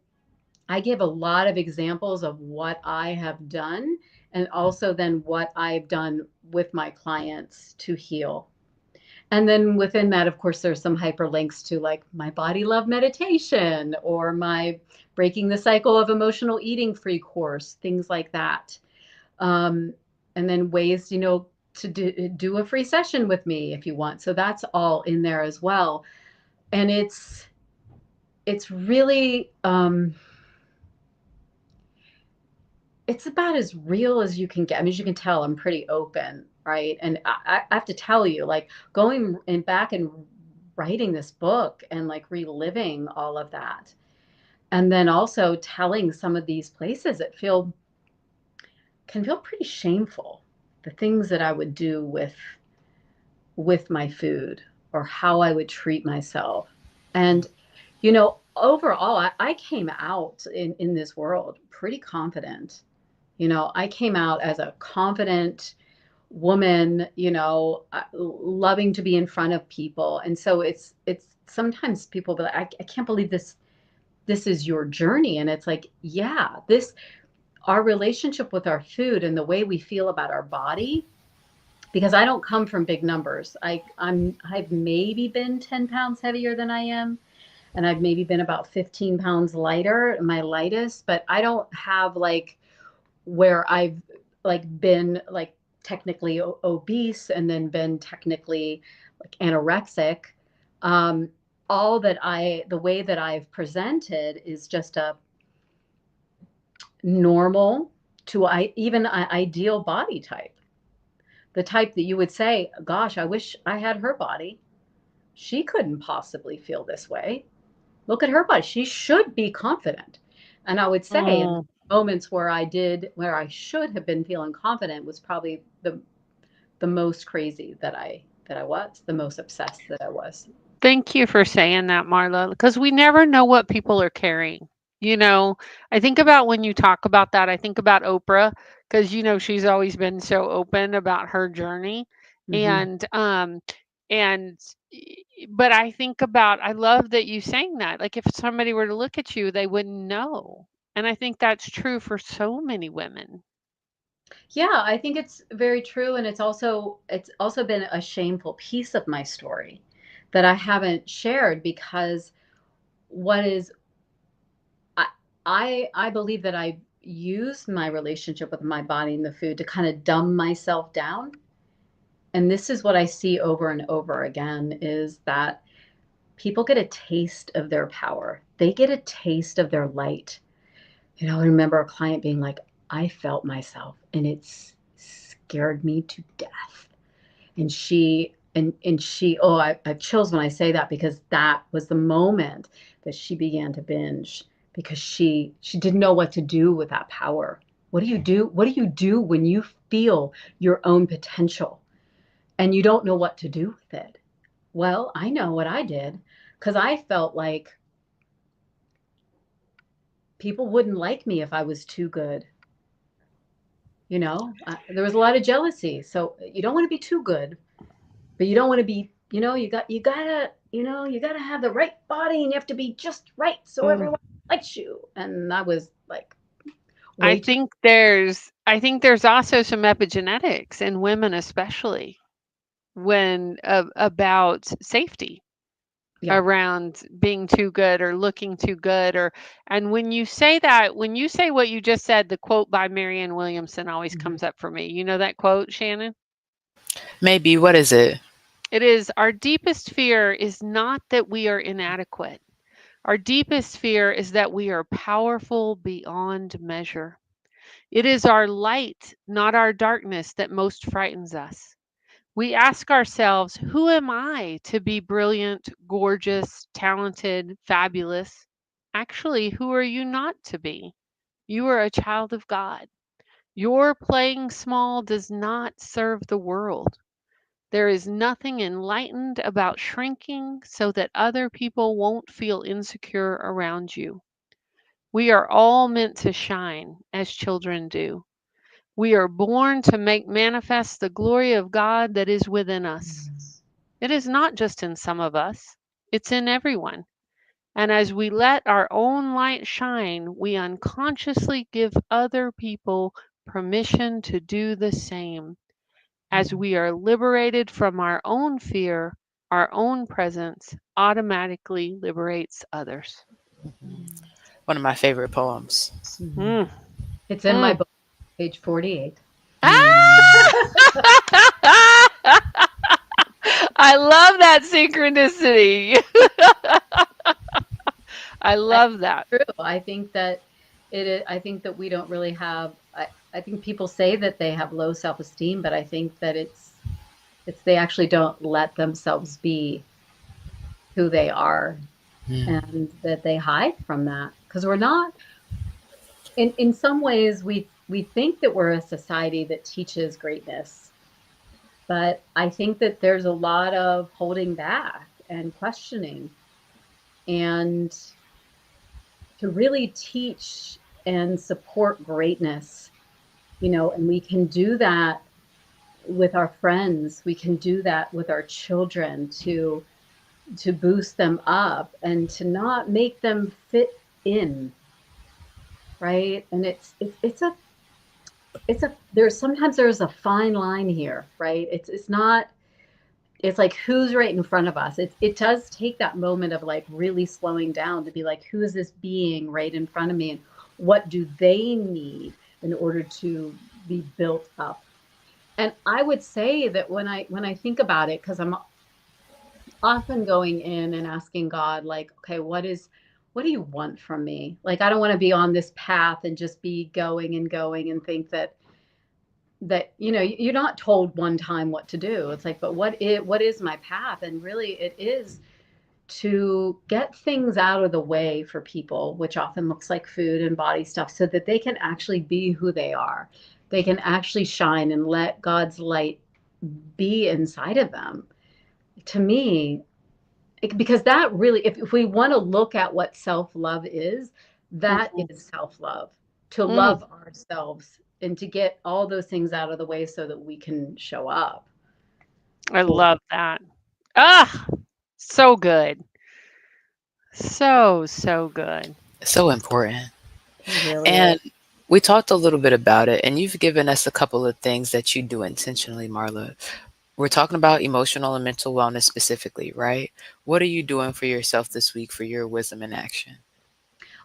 I give a lot of examples of what I have done, and also then what I've done with my clients to heal. And then within that, of course, there's some hyperlinks to like my body love meditation or my breaking the cycle of emotional eating free course, things like that. Um, and then ways, to do a free session with me if you want. So that's all in there as well. And it's really it's about as real as you can get. I mean, as you can tell, I'm pretty open, right? And I have to tell you, like going and back and writing this book and like reliving all of that, and then also telling some of these places that feel can feel pretty shameful. The things that I would do with. with my food or how I would treat myself. And, overall, I came out in this world pretty confident. I came out as a confident woman, loving to be in front of people. And so it's sometimes people be like, I can't believe this is your journey. And it's like, yeah, this our relationship with our food and the way we feel about our body, because I don't come from big numbers. I've maybe been 10 pounds heavier than I am, and I've maybe been about 15 pounds lighter, my lightest, but I don't have like where I've like been like technically obese and then been technically like anorexic. Um, all that the way that I've presented is just a normal to even an ideal body type. The type that you would say, gosh, I wish I had her body. She couldn't possibly feel this way. Look at her body. She should be confident. And I would say in Mm. moments where I should have been feeling confident was probably the most crazy that I was, the most obsessed that I was. Thank you for saying that, Marla, because we never know what people are carrying. You know, I think about when you talk about that, I think about Oprah because she's always been so open about her journey. Hmm. And um and but I think about, I love that you saying that. Like if somebody were to look at you, they wouldn't know. And I think that's true for so many women. Yeah, I think it's very true, and it's also been a shameful piece of my story that I haven't shared because what is I I believe that I use my relationship with my body and the food to kind of dumb myself down. And this is what I see over and over again is that people get a taste of their power. They get a taste of their light. I remember a client being like, I felt myself and it scared me to death. And she, oh, I have chills when I say that because that was the moment that she began to binge because she didn't know what to do with that power. What do you do? What do you do when you feel your own potential and you don't know what to do with it? Well, I know what I did because I felt like people wouldn't like me if I was too good. There was a lot of jealousy. So you don't want to be too good, but you don't want to be, you gotta have the right body and you have to be just right so Mm. everyone likes you. And I was like I way too. think there's also some epigenetics in women, especially when about safety Yeah. around being too good or looking too good. Or and when you say that, when you say what you just said, the quote by Marianne Williamson always Mhm. comes up for me. You know that quote, Shannon? Maybe. What is it? It is, our deepest fear is not that we are inadequate. Our deepest fear is that we are powerful beyond measure. It is our light, not our darkness, that most frightens us. We ask ourselves, who am I to be brilliant, gorgeous, talented, fabulous? Actually, who are you not to be? You are a child of God. Your playing small does not serve the world. There is nothing enlightened about shrinking so that other people won't feel insecure around you. We are all meant to shine as children do. We are born to make manifest the glory of God that is within us. It is not just in some of us, it's in everyone. And as we let our own light shine, we unconsciously give other people permission to do the same. As we are liberated from our own fear, our own presence automatically liberates others. One of my favorite poems. Mhm. Mm, It's in my mm. book, page 48. Ah! I love that synchronicity. I I love that. true. I think that we don't really have. I think people say that they have low self-esteem, but I think that it's they actually don't let themselves be who they are, Mm. and that they hide from that because we're not. In some ways, we think that we're a society that teaches greatness, But I think that there's a lot of holding back and questioning, and to really teach and support greatness, and we can do that with our friends, we can do that with our children, to boost them up and to not make them fit in, right? And there's a fine line here, right? It's not, it's like, who's right in front of us. It does take that moment of like really slowing down to be like, who is this being right in front of me, and what do they need in order to be built up. And I would say that when I think about it, because I'm often going in and asking God, like, okay, what do you want from me? Like, I don't want to be on this path and just be going and going and think that you're not told one time what to do. It's like, but what is my path? And really it is to get things out of the way for people, which often looks like food and body stuff, so that they can actually be who they are. They can actually shine and let God's light be inside of them. To me, because that really, if we want to look at what self-love is, that Mhm. is self-love, to Mm, love ourselves and to get all those things out of the way so that we can show up I for. love that. Ah, so good. So, so good. So important. It really is. And we talked a little bit about it, and you've given us a couple of things that you do intentionally, Marla. We're talking about emotional and mental wellness specifically, right? What are you doing for yourself this week for your wisdom in action?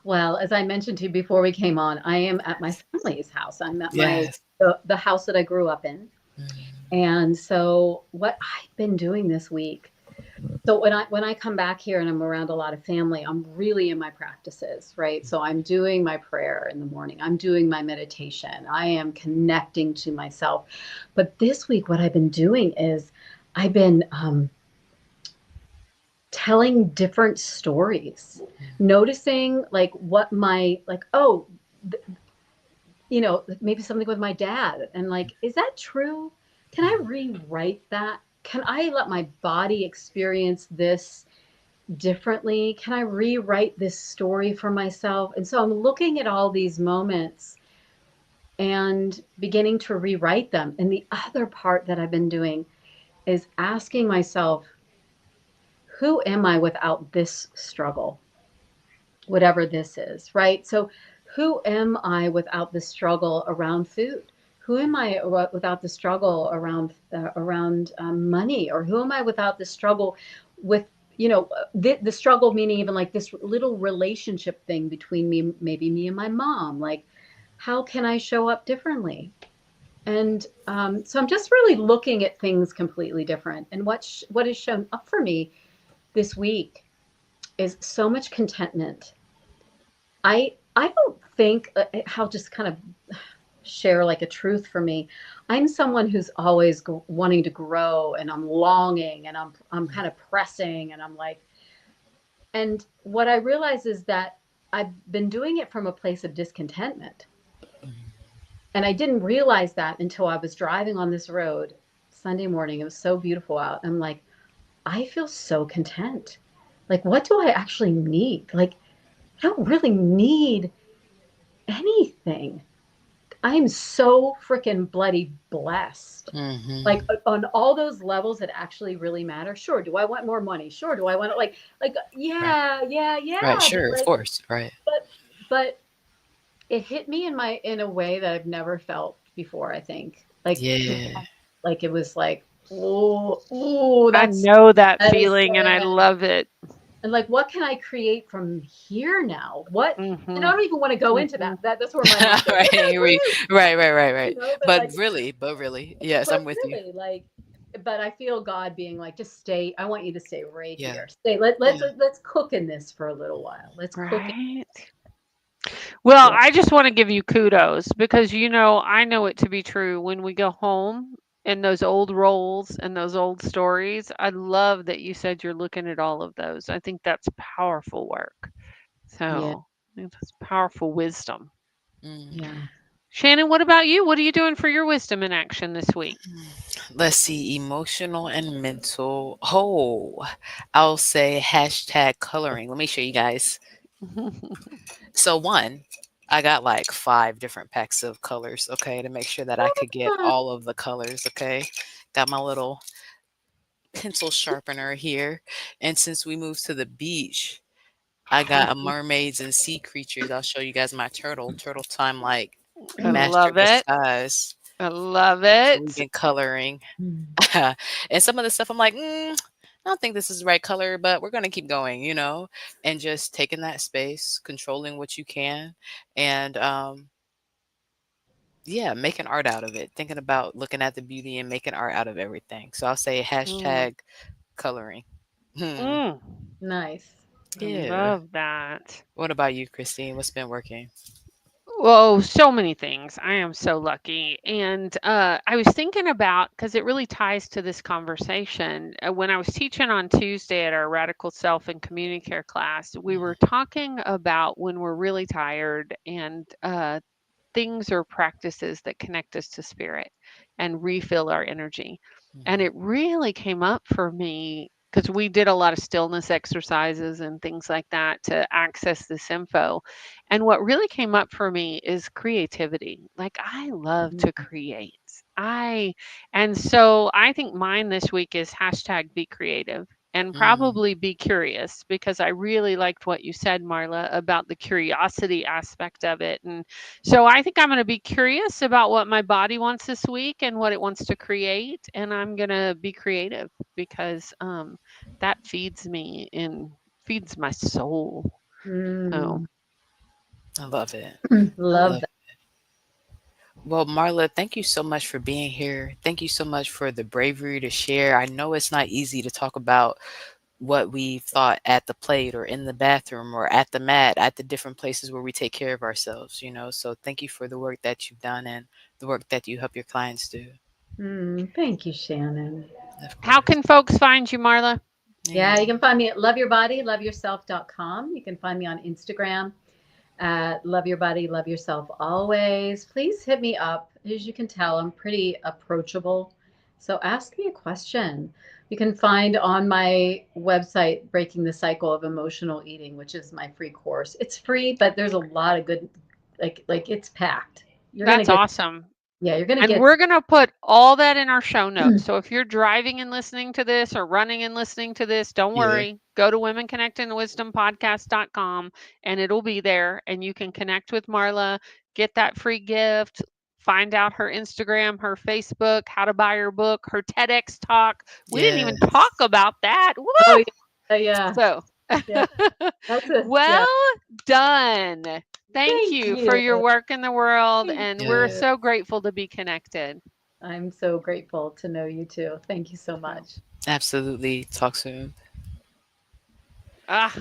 Well, as I mentioned to you before we came on, I am at my family's house. I'm at Yes. the house that I grew up in. Mm. And so what I've been doing this week, so when I come back here and I'm around a lot of family, I'm really in my practices, right? So I'm doing my prayer in the morning. I'm doing my meditation. I am connecting to myself. But this week, what I've been doing is I've been telling different stories, noticing like what my, like, oh, th- maybe something with my dad, and like, is that true? Can I rewrite that? Can I let my body experience this differently? Can I rewrite this story for myself? And so I'm looking at all these moments and beginning to rewrite them. And the other part that I've been doing is asking myself, who am I without this struggle? Whatever this is, right? So, who am I without the struggle around food? Who am I without the struggle around money? Or who am I without the struggle with, the struggle, meaning even like this little relationship thing between me, maybe me and my mom? Like, how can I show up differently? And so I'm just really looking at things completely different. And what has shown up for me this week is so much contentment. I don't think, how, just kind of share like a truth for me. I'm someone who's always wanting to grow, and I'm longing, and I'm kind of pressing, and I'm like, and what I realize is that I've been doing it from a place of discontentment. And I didn't realize that until I was driving on this road Sunday morning. It was so beautiful out. I'm like, I feel so content. Like, what do I actually need? Like, I don't really need anything. I am so freaking bloody blessed. Like, Mm-hmm. on all those levels that actually really matter. Sure, do I want more money? Sure, do I want it, like, Right. yeah, yeah, Right. yeah, but Sure. Of like, course. Right. but it hit me in a way that I've never felt before, I think. Like, Yeah. content. Like, it was like, oh, oh, I that's know that feeling and I medicine. love it. And like, what can I create from here now? What? And I Mhm. don't even want to go into Mhm. that's where my mind goes. Right. Okay, Right. Right. Right. Right. but But like, really, yes, I'm but with you. really, like, but I feel God being like, just stay. I want you to stay right Yeah. here. Stay. Yeah. Let's cook in this for a little while. Let's cook it. Right. Well, Yeah. I just want to give you kudos because I know it to be true when we go home and those old roles and those old stories. I love that you said you're looking at all of those. I think that's powerful work. Yeah. So, I think that's powerful wisdom. Mm. Yeah. Shannon, what about you? What are you doing for your wisdom in action this week? Let's see, emotional and mental. Oh, I'll say hashtag coloring. Let me show you guys. So one, I got like 5 different packs of colors, okay, to make sure that I could get Ah, all of the colors, okay. Got my little pencil sharpener here. And since we moved to the beach, I got a mermaids and sea creatures. I'll show you guys my turtle. Turtle time like I master love it. disguise. I love So we've it. been coloring. mm, And some of the stuff I'm like, I don't think this is the right color, but we're gonna keep going, and just taking that space, controlling what you can, and yeah, making art out of it. Thinking about looking at the beauty and making art out of everything. So I'll say Mm, hashtag coloring. Hmm. mm. nice. I Yeah. love that. What about you, Christine? What's been working? Oh, so many things. I am so lucky. And I was thinking about, because it really ties to this conversation. When I was teaching on Tuesday at our Radical Self and Community Care class, we were talking about when we're really tired and things or practices that connect us to spirit and refill our energy. And Mhm. it really came up for me because we did a lot of stillness exercises and things like that to access this info. And what really came up for me is creativity. Like I love to Mm, create. I and so I think mine this week is hashtag be creative and Mm. probably be curious because I really liked what you said, Marla, about the curiosity aspect of it. And so I think I'm going to be curious about what my body wants this week and what it wants to create, and I'm going to be creative because that feeds me and feeds my soul. So mm. I love it. I Love love that. Well, Marla, thank you so much for being here. Thank you so much for the bravery to share. I know it's not easy to talk about what we thought at the plate or in the bathroom or at the mat, at the different places where we take care of ourselves. So thank you for the work that you've done and the work that you help your clients do. Thank you, Shannon. Of how course. can folks find you, Marla? Yeah, you Yeah. can find me at loveyourbodyloveyourself.com. You can find me on Instagram at Love Your Body, Love Yourself Always. Please hit me up. As you can tell, I'm pretty approachable. So ask me a question. You can find on my website Breaking the Cycle of Emotional Eating, which is my free course. It's free, but there's a lot of good like it's packed. You're going to That's get awesome. yeah, you're going to And get we're going to put all that in our show notes. So if you're driving and listening to this or running and listening to this, don't Yeah. worry. Go to womenconnectingwisdompodcast.com and it'll be there. And you can connect with Marla, get that free gift, find out her Instagram, her Facebook, how to buy her book, her TEDx talk. We didn't even talk Yes. about that. Oh Woo! yeah. Yeah. So, Yeah. That's a well yeah. done. Thank Thank you for you. your work in the world. Thank And we're Yeah. you. so grateful to be connected. I'm so grateful to know you too. Thank you so So, much. Absolutely. Talk soon. ah,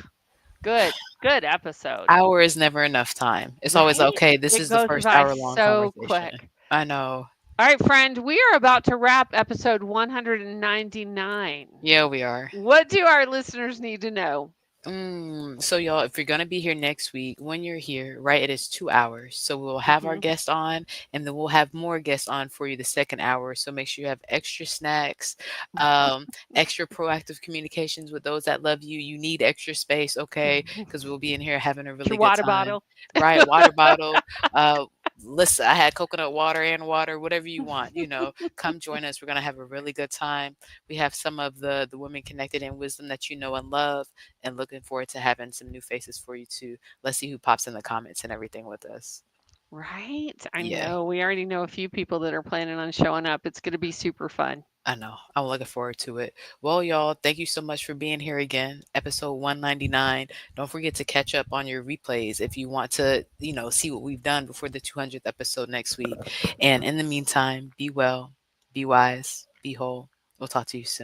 good, good episode, Hour is never enough time. It's always right? okay. This It is the goes first by hour-long so conversation. quick. I know. All right, friend, we are about to wrap episode 199. Yeah, we are. What do our listeners need to know? So y'all, if you're gonna be here next week, when you're here, right, it is 2 hours. So we'll have our Mhm. guest on, and then we'll have more guests on for you the second hour. So make sure you have extra snacks, extra proactive communications with those that love you. You need extra space, okay? Because we'll be in here having a Your really good water time, bottle. right? Water bottle. Uh, listen, I had coconut water and water, whatever you want. Come join us. We're gonna have a really good time. We have some of the women connected in wisdom that you know and love, and looking forward to having some new faces for you too. Let's see who pops in the comments and everything with us. Right? I Yeah, know. We already know a few people that are planning on showing up. It's going to be super fun. I know. I'm looking forward to it. Well, y'all, thank you so much for being here again. Episode 199. Don't forget to catch up on your replays if you want to, see what we've done before the 200th episode next week. And in the meantime, be well, be wise, be whole. We'll talk to you soon.